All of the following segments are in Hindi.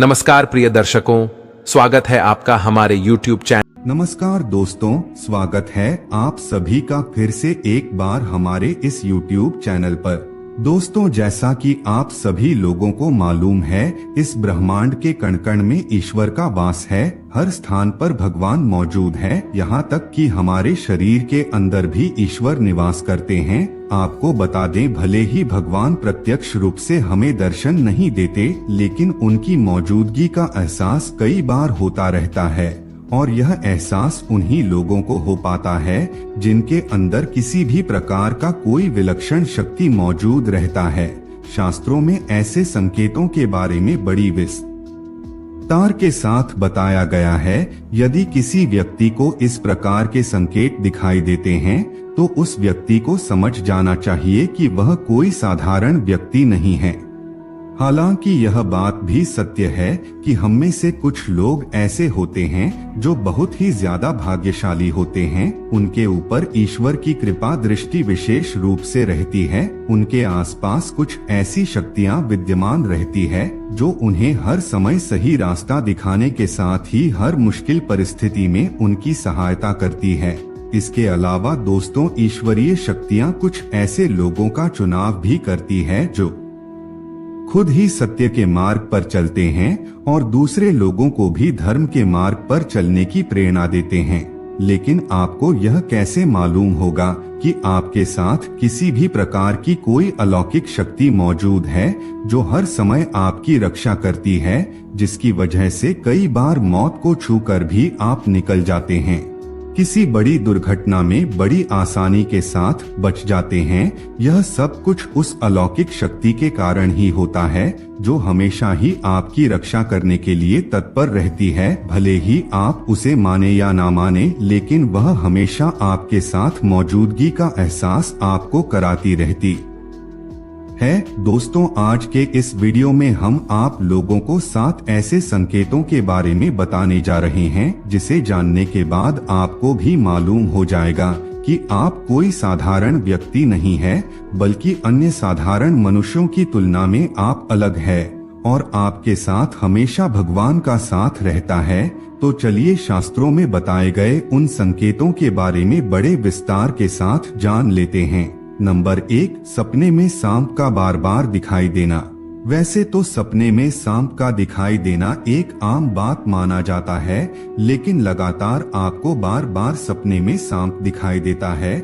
नमस्कार प्रिय दर्शकों, स्वागत है आपका हमारे YouTube चैनल। नमस्कार दोस्तों, स्वागत है आप सभी का फिर से एक बार हमारे इस YouTube चैनल पर। दोस्तों, जैसा कि आप सभी लोगों को मालूम है, इस ब्रह्मांड के कण कण में ईश्वर का वास है। हर स्थान पर भगवान मौजूद है, यहाँ तक कि हमारे शरीर के अंदर भी ईश्वर निवास करते हैं। आपको बता दें, भले ही भगवान प्रत्यक्ष रूप से हमें दर्शन नहीं देते, लेकिन उनकी मौजूदगी का एहसास कई बार होता रहता है। और यह एहसास उन्हीं लोगों को हो पाता है जिनके अंदर किसी भी प्रकार का कोई विलक्षण शक्ति मौजूद रहता है। शास्त्रों में ऐसे संकेतों के बारे में बड़ी विस्तार के साथ बताया गया है। यदि किसी व्यक्ति को इस प्रकार के संकेत दिखाई देते हैं तो उस व्यक्ति को समझ जाना चाहिए कि वह कोई साधारण व्यक्ति नहीं है। हालांकि यह बात भी सत्य है कि हम में से कुछ लोग ऐसे होते हैं जो बहुत ही ज्यादा भाग्यशाली होते हैं। उनके ऊपर ईश्वर की कृपा दृष्टि विशेष रूप से रहती है। उनके आसपास कुछ ऐसी शक्तियां विद्यमान रहती है जो उन्हें हर समय सही रास्ता दिखाने के साथ ही हर मुश्किल परिस्थिति में उनकी सहायता करती है। इसके अलावा दोस्तों, ईश्वरीय शक्तियां कुछ ऐसे लोगों का चुनाव भी करती है जो खुद ही सत्य के मार्ग पर चलते हैं और दूसरे लोगों को भी धर्म के मार्ग पर चलने की प्रेरणा देते हैं। लेकिन आपको यह कैसे मालूम होगा कि आपके साथ किसी भी प्रकार की कोई अलौकिक शक्ति मौजूद है जो हर समय आपकी रक्षा करती है, जिसकी वजह से कई बार मौत को छूकर भी आप निकल जाते हैं, किसी बड़ी दुर्घटना में बड़ी आसानी के साथ बच जाते हैं। यह सब कुछ उस अलौकिक शक्ति के कारण ही होता है जो हमेशा ही आपकी रक्षा करने के लिए तत्पर रहती है। भले ही आप उसे माने या ना माने, लेकिन वह हमेशा आपके साथ मौजूदगी का एहसास आपको कराती रहती है। दोस्तों, आज के इस वीडियो में हम आप लोगों को 7 ऐसे संकेतों के बारे में बताने जा रहे हैं जिसे जानने के बाद आपको भी मालूम हो जाएगा कि आप कोई साधारण व्यक्ति नहीं है, बल्कि अन्य साधारण मनुष्यों की तुलना में आप अलग है और आपके साथ हमेशा भगवान का साथ रहता है। तो चलिए शास्त्रों में बताए गए उन संकेतों के बारे में बड़े विस्तार के साथ जान लेते हैं। नंबर 1, सपने में सांप का बार बार दिखाई देना। वैसे तो सपने में सांप का दिखाई देना एक आम बात माना जाता है, लेकिन लगातार आपको बार बार सपने में सांप दिखाई देता है,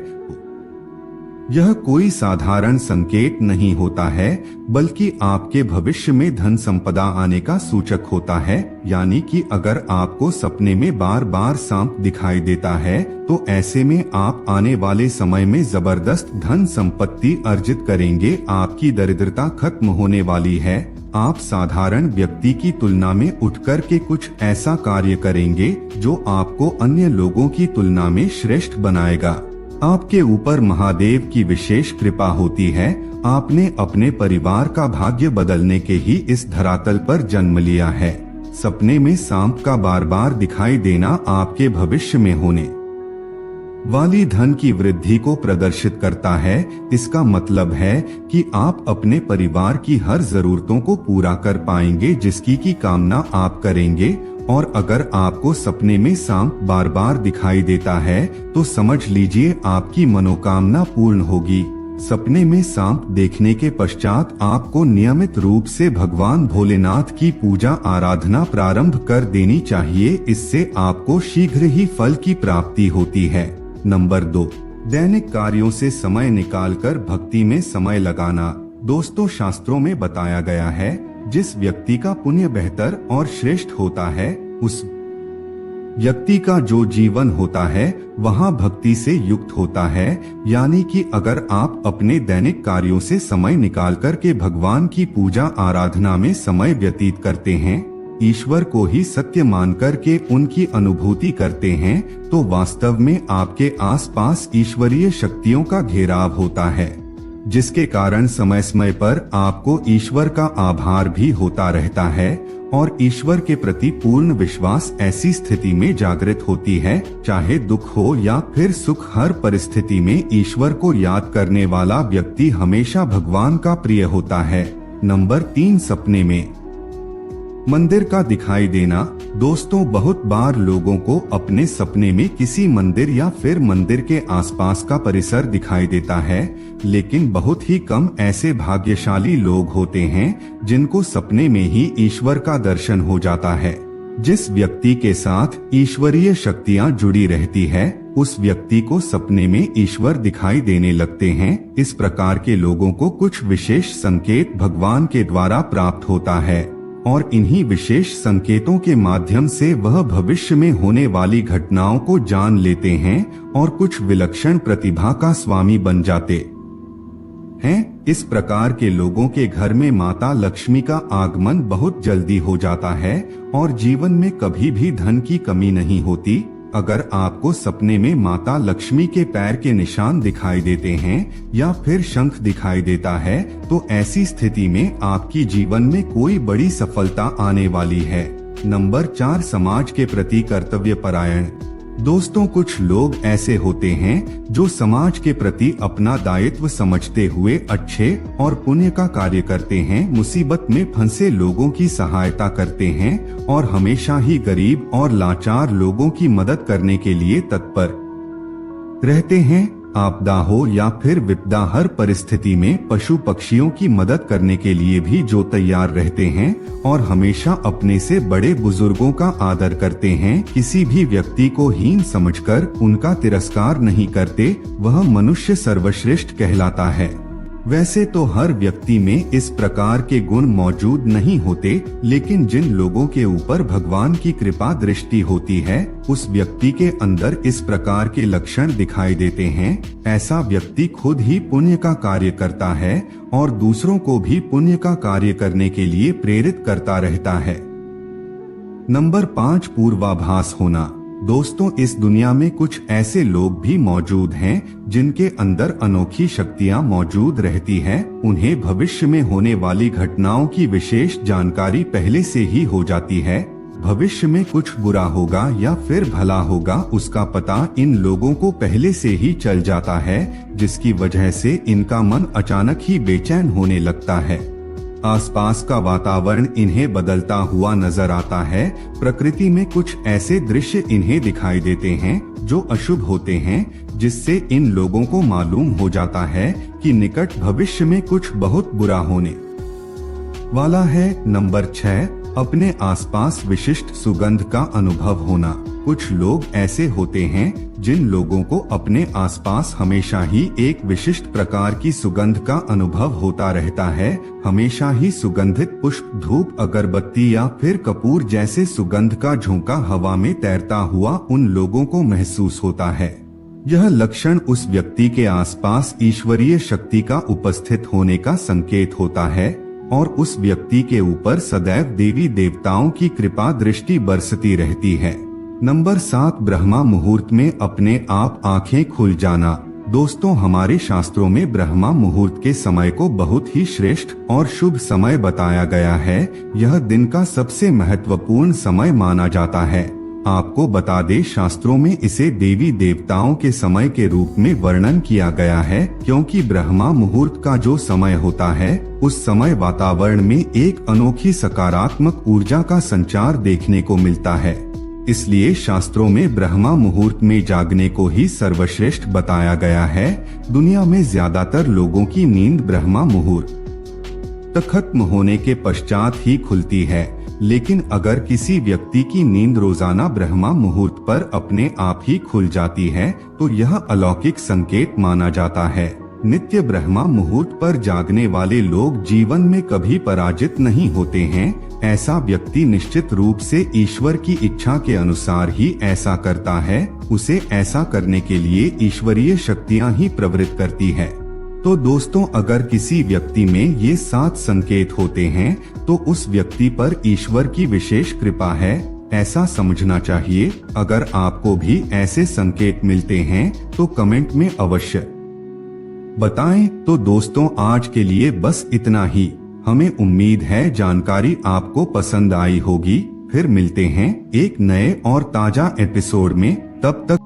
यह कोई साधारण संकेत नहीं होता है, बल्कि आपके भविष्य में धन संपदा आने का सूचक होता है। यानी कि अगर आपको सपने में बार बार सांप दिखाई देता है तो ऐसे में आप आने वाले समय में जबरदस्त धन संपत्ति अर्जित करेंगे। आपकी दरिद्रता खत्म होने वाली है। आप साधारण व्यक्ति की तुलना में उठकर के कुछ ऐसा कार्य करेंगे जो आपको अन्य लोगों की तुलना में श्रेष्ठ बनाएगा। आपके ऊपर महादेव की विशेष कृपा होती है। आपने अपने परिवार का भाग्य बदलने के ही इस धरातल पर जन्म लिया है। सपने में सांप का बार बार दिखाई देना आपके भविष्य में होने वाली धन की वृद्धि को प्रदर्शित करता है। इसका मतलब है कि आप अपने परिवार की हर जरूरतों को पूरा कर पाएंगे जिसकी की कामना आप करेंगे। और अगर आपको सपने में सांप बार बार दिखाई देता है तो समझ लीजिए आपकी मनोकामना पूर्ण होगी। सपने में सांप देखने के पश्चात आपको नियमित रूप से भगवान भोलेनाथ की पूजा आराधना प्रारंभ कर देनी चाहिए। इससे आपको शीघ्र ही फल की प्राप्ति होती है। नंबर 2, दैनिक कार्यों से समय निकालकर भक्ति में समय लगाना। दोस्तों, शास्त्रों में बताया गया है, जिस व्यक्ति का पुण्य बेहतर और श्रेष्ठ होता है, उस व्यक्ति का जो जीवन होता है वहाँ भक्ति से युक्त होता है। यानी कि अगर आप अपने दैनिक कार्यों से समय निकालकर के भगवान की पूजा आराधना में समय व्यतीत करते हैं, ईश्वर को ही सत्य मानकर के उनकी अनुभूति करते हैं, तो वास्तव में आपके आसपास ईश्वरीय शक्तियों का घेराव होता है, जिसके कारण समय समय पर आपको ईश्वर का आभार भी होता रहता है और ईश्वर के प्रति पूर्ण विश्वास ऐसी स्थिति में जागृत होती है। चाहे दुख हो या फिर सुख, हर परिस्थिति में ईश्वर को याद करने वाला व्यक्ति हमेशा भगवान का प्रिय होता है। नंबर 3, सपने में मंदिर का दिखाई देना। दोस्तों, बहुत बार लोगों को अपने सपने में किसी मंदिर या फिर मंदिर के आसपास का परिसर दिखाई देता है, लेकिन बहुत ही कम ऐसे भाग्यशाली लोग होते हैं जिनको सपने में ही ईश्वर का दर्शन हो जाता है। जिस व्यक्ति के साथ ईश्वरीय शक्तियां जुड़ी रहती है, उस व्यक्ति को सपने में ईश्वर दिखाई देने लगते हैं। इस प्रकार के लोगों को कुछ विशेष संकेत भगवान के द्वारा प्राप्त होता है और इन्हीं विशेष संकेतों के माध्यम से वह भविष्य में होने वाली घटनाओं को जान लेते हैं और कुछ विलक्षण प्रतिभा का स्वामी बन जाते हैं। इस प्रकार के लोगों के घर में माता लक्ष्मी का आगमन बहुत जल्दी हो जाता है और जीवन में कभी भी धन की कमी नहीं होती। अगर आपको सपने में माता लक्ष्मी के पैर के निशान दिखाई देते हैं या फिर शंख दिखाई देता है, तो ऐसी स्थिति में आपकी जीवन में कोई बड़ी सफलता आने वाली है। नंबर 4, समाज के प्रति कर्तव्य परायण। दोस्तों, कुछ लोग ऐसे होते हैं जो समाज के प्रति अपना दायित्व समझते हुए अच्छे और पुण्य का कार्य करते हैं, मुसीबत में फंसे लोगों की सहायता करते हैं और हमेशा ही गरीब और लाचार लोगों की मदद करने के लिए तत्पर रहते हैं। आपदा हो या फिर विपदा, हर परिस्थिति में पशु पक्षियों की मदद करने के लिए भी जो तैयार रहते हैं और हमेशा अपने से बड़े बुजुर्गों का आदर करते हैं, किसी भी व्यक्ति को हीन समझकर उनका तिरस्कार नहीं करते, वह मनुष्य सर्वश्रेष्ठ कहलाता है। वैसे तो हर व्यक्ति में इस प्रकार के गुण मौजूद नहीं होते, लेकिन जिन लोगों के ऊपर भगवान की कृपा दृष्टि होती है, उस व्यक्ति के अंदर इस प्रकार के लक्षण दिखाई देते हैं। ऐसा व्यक्ति खुद ही पुण्य का कार्य करता है और दूसरों को भी पुण्य का कार्य करने के लिए प्रेरित करता रहता है। नंबर 5, पूर्वाभास होना। दोस्तों, इस दुनिया में कुछ ऐसे लोग भी मौजूद हैं जिनके अंदर अनोखी शक्तियां मौजूद रहती हैं। उन्हें भविष्य में होने वाली घटनाओं की विशेष जानकारी पहले से ही हो जाती है। भविष्य में कुछ बुरा होगा या फिर भला होगा, उसका पता इन लोगों को पहले से ही चल जाता है, जिसकी वजह से इनका मन अचानक ही बेचैन होने लगता है। आसपास का वातावरण इन्हें बदलता हुआ नजर आता है। प्रकृति में कुछ ऐसे दृश्य इन्हें दिखाई देते हैं जो अशुभ होते हैं, जिससे इन लोगों को मालूम हो जाता है कि निकट भविष्य में कुछ बहुत बुरा होने वाला है। नंबर 6, अपने आसपास विशिष्ट सुगंध का अनुभव होना। कुछ लोग ऐसे होते हैं जिन लोगों को अपने आसपास हमेशा ही एक विशिष्ट प्रकार की सुगंध का अनुभव होता रहता है। हमेशा ही सुगंधित पुष्प, धूप, अगरबत्ती या फिर कपूर जैसे सुगंध का झोंका हवा में तैरता हुआ उन लोगों को महसूस होता है। यह लक्षण उस व्यक्ति के आसपास ईश्वरीय शक्ति का उपस्थित होने का संकेत होता है और उस व्यक्ति के ऊपर सदैव देवी देवताओं की कृपा दृष्टि बरसती रहती है। नंबर 7, ब्रह्मा मुहूर्त में अपने आप आंखें खुल जाना। दोस्तों, हमारे शास्त्रों में ब्रह्मा मुहूर्त के समय को बहुत ही श्रेष्ठ और शुभ समय बताया गया है। यह दिन का सबसे महत्वपूर्ण समय माना जाता है। आपको बता दें, शास्त्रों में इसे देवी देवताओं के समय के रूप में वर्णन किया गया है, क्योंकि ब्रह्मा मुहूर्त का जो समय होता है, उस समय वातावरण में एक अनोखी सकारात्मक ऊर्जा का संचार देखने को मिलता है। इसलिए शास्त्रों में ब्रह्मा मुहूर्त में जागने को ही सर्वश्रेष्ठ बताया गया है। दुनिया में ज्यादातर लोगों की नींद ब्रह्मा मुहूर्त तक खत्म होने के पश्चात ही खुलती है, लेकिन अगर किसी व्यक्ति की नींद रोजाना ब्रह्मा मुहूर्त पर अपने आप ही खुल जाती है, तो यह अलौकिक संकेत माना जाता है। नित्य ब्रह्मा मुहूर्त पर जागने वाले लोग जीवन में कभी पराजित नहीं होते हैं। ऐसा व्यक्ति निश्चित रूप से ईश्वर की इच्छा के अनुसार ही ऐसा करता है। उसे ऐसा करने के लिए ईश्वरीय शक्तियां ही प्रवृत्त करती है। तो दोस्तों, अगर किसी व्यक्ति में ये 7 संकेत होते हैं, तो उस व्यक्ति पर ईश्वर की विशेष कृपा है, ऐसा समझना चाहिए। अगर आपको भी ऐसे संकेत मिलते हैं तो कमेंट में अवश्य बताएं। तो दोस्तों, आज के लिए बस इतना ही। हमें उम्मीद है जानकारी आपको पसंद आई होगी। फिर मिलते हैं एक नए और ताजा एपिसोड में। तब तक